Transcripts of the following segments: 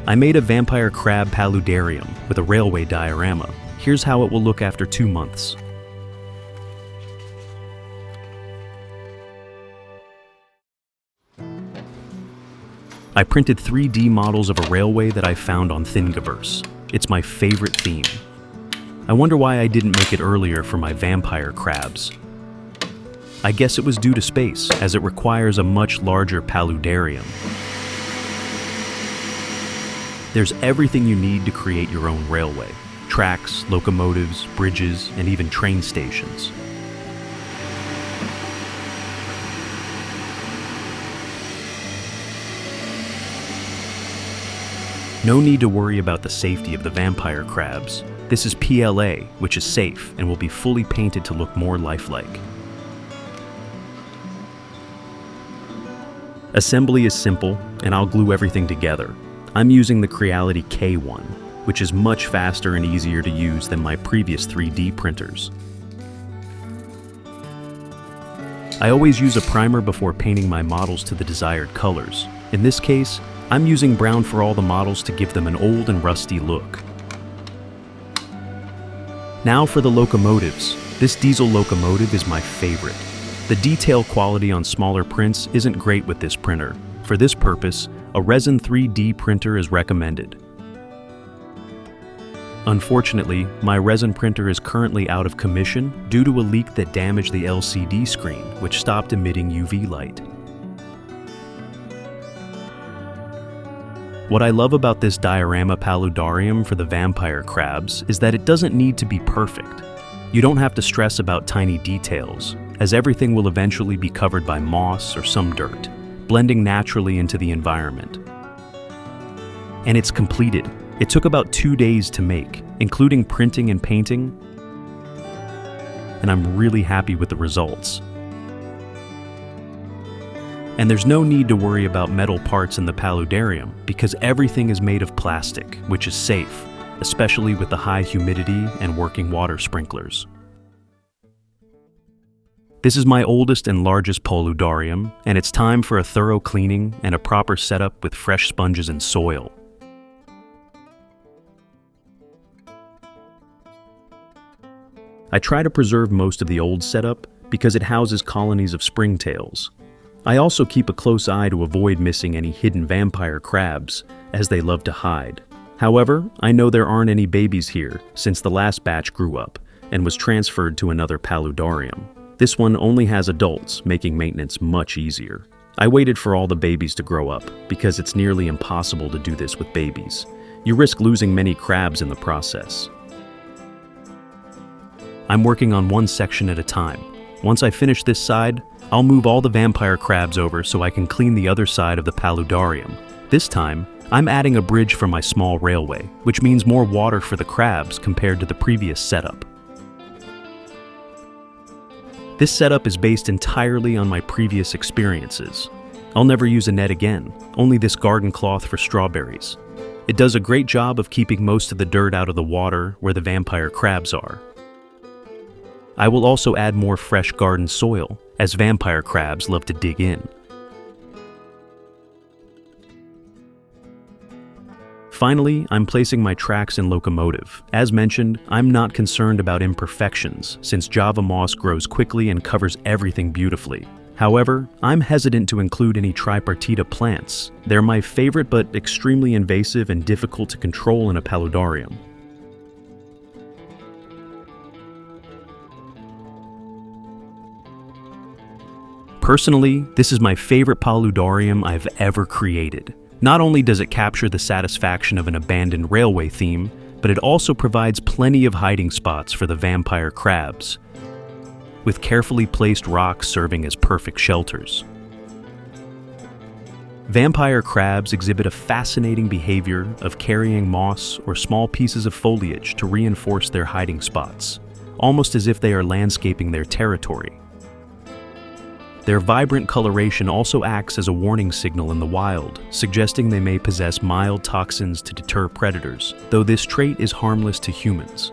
I made a vampire crab paludarium with a railway diorama. Here's how it will look after 2 months. I printed 3D models of a railway that I found on Thingiverse. It's my favorite theme. I wonder why I didn't make it earlier for my vampire crabs. I guess it was due to space, as it requires a much larger paludarium. There's everything you need to create your own railway: tracks, locomotives, bridges, and even train stations. No need to worry about the safety of the vampire crabs. This is PLA, which is safe and will be fully painted to look more lifelike. Assembly is simple, and I'll glue everything together. I'm using the Creality K1, which is much faster and easier to use than my previous 3D printers. I always use a primer before painting my models to the desired colors. In this case, I'm using brown for all the models to give them an old and rusty look. Now for the locomotives. This diesel locomotive is my favorite. The detail quality on smaller prints isn't great with this printer. For this purpose, a resin 3D printer is recommended. Unfortunately, my resin printer is currently out of commission due to a leak that damaged the LCD screen, which stopped emitting UV light. What I love about this diorama paludarium for the vampire crabs is that it doesn't need to be perfect. You don't have to stress about tiny details, as everything will eventually be covered by moss or some dirt, blending naturally into the environment. And it's completed. It took about 2 days to make, including printing and painting, and I'm really happy with the results. And there's no need to worry about metal parts in the paludarium because everything is made of plastic, which is safe, especially with the high humidity and working water sprinklers. This is my oldest and largest paludarium, and it's time for a thorough cleaning and a proper setup with fresh sponges and soil. I try to preserve most of the old setup because it houses colonies of springtails. I also keep a close eye to avoid missing any hidden vampire crabs, as they love to hide. However, I know there aren't any babies here since the last batch grew up and was transferred to another paludarium. This one only has adults, making maintenance much easier. I waited for all the babies to grow up because it's nearly impossible to do this with babies. You risk losing many crabs in the process. I'm working on one section at a time. Once I finish this side, I'll move all the vampire crabs over so I can clean the other side of the paludarium. This time, I'm adding a bridge for my small railway, which means more water for the crabs compared to the previous setup. This setup is based entirely on my previous experiences. I'll never use a net again, only this garden cloth for strawberries. It does a great job of keeping most of the dirt out of the water where the vampire crabs are. I will also add more fresh garden soil, as vampire crabs love to dig in. Finally, I'm placing my tracks and locomotive. As mentioned, I'm not concerned about imperfections, since Java moss grows quickly and covers everything beautifully. However, I'm hesitant to include any tripartita plants. They're my favorite but extremely invasive and difficult to control in a paludarium. Personally, this is my favorite paludarium I've ever created. Not only does it capture the satisfaction of an abandoned railway theme, but it also provides plenty of hiding spots for the vampire crabs, with carefully placed rocks serving as perfect shelters. Vampire crabs exhibit a fascinating behavior of carrying moss or small pieces of foliage to reinforce their hiding spots, almost as if they are landscaping their territory. Their vibrant coloration also acts as a warning signal in the wild, suggesting they may possess mild toxins to deter predators, though this trait is harmless to humans.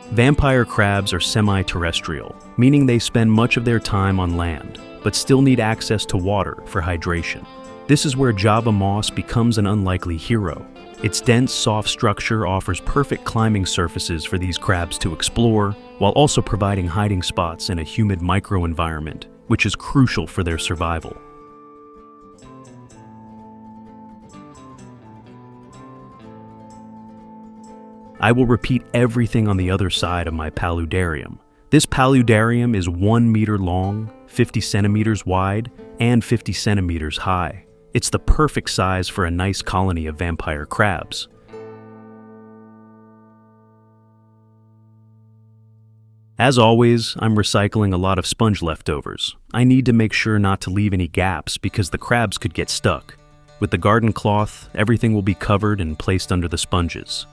Vampire crabs are semi-terrestrial, meaning they spend much of their time on land, but still need access to water for hydration. This is where Java moss becomes an unlikely hero. Its dense, soft structure offers perfect climbing surfaces for these crabs to explore, while also providing hiding spots in a humid microenvironment, which is crucial for their survival. I will repeat everything on the other side of my paludarium. This paludarium is 1 meter long, 50 centimeters wide, and 50 centimeters high. It's the perfect size for a nice colony of vampire crabs. As always, I'm recycling a lot of sponge leftovers. I need to make sure not to leave any gaps because the crabs could get stuck. With the garden cloth, everything will be covered and placed under the sponges.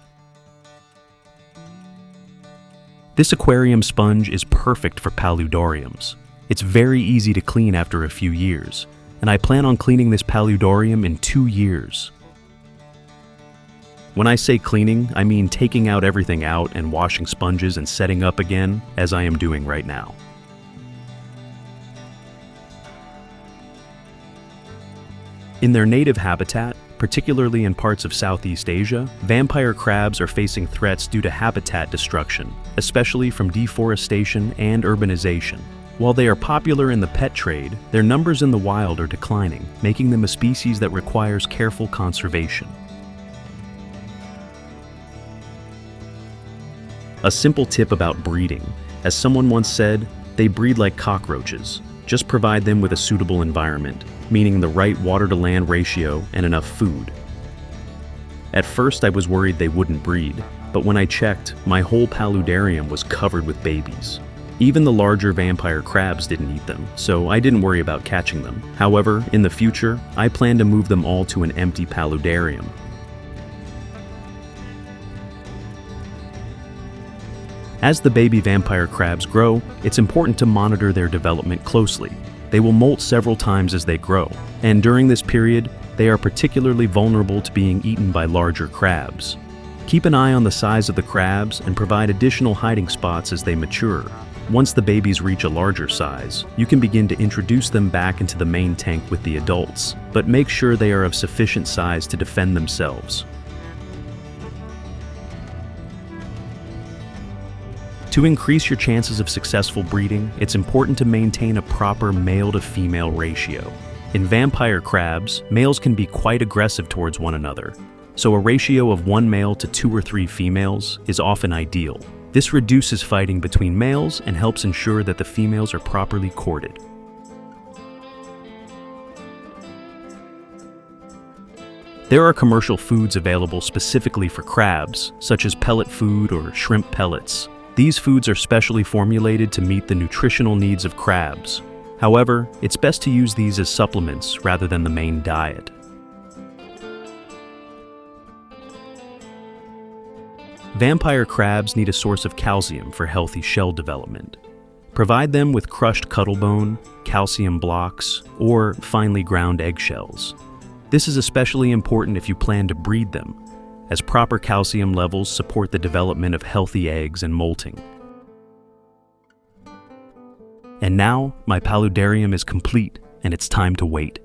This aquarium sponge is perfect for paludariums. It's very easy to clean after a few years, and I plan on cleaning this paludarium in 2 years. When I say cleaning, I mean taking out everything out and washing sponges and setting up again, as I am doing right now. In their native habitat, particularly in parts of Southeast Asia, vampire crabs are facing threats due to habitat destruction, especially from deforestation and urbanization. While they are popular in the pet trade, their numbers in the wild are declining, making them a species that requires careful conservation. A simple tip about breeding. As someone once said, they breed like cockroaches. Just provide them with a suitable environment, meaning the right water-to-land ratio and enough food. At first I was worried they wouldn't breed, but when I checked, my whole paludarium was covered with babies. Even the larger vampire crabs didn't eat them, so I didn't worry about catching them. However, in the future, I plan to move them all to an empty paludarium. As the baby vampire crabs grow, it's important to monitor their development closely. They will molt several times as they grow, and during this period, they are particularly vulnerable to being eaten by larger crabs. Keep an eye on the size of the crabs and provide additional hiding spots as they mature. Once the babies reach a larger size, you can begin to introduce them back into the main tank with the adults, but make sure they are of sufficient size to defend themselves. To increase your chances of successful breeding, it's important to maintain a proper male-to-female ratio. In vampire crabs, males can be quite aggressive towards one another, so a ratio of 1 male to 2 or 3 females is often ideal. This reduces fighting between males and helps ensure that the females are properly courted. There are commercial foods available specifically for crabs, such as pellet food or shrimp pellets. These foods are specially formulated to meet the nutritional needs of crabs. However, it's best to use these as supplements rather than the main diet. Vampire crabs need a source of calcium for healthy shell development. Provide them with crushed cuttlebone, calcium blocks, or finely ground eggshells. This is especially important if you plan to breed them, as proper calcium levels support the development of healthy eggs and molting. And now, my paludarium is complete, and it's time to wait.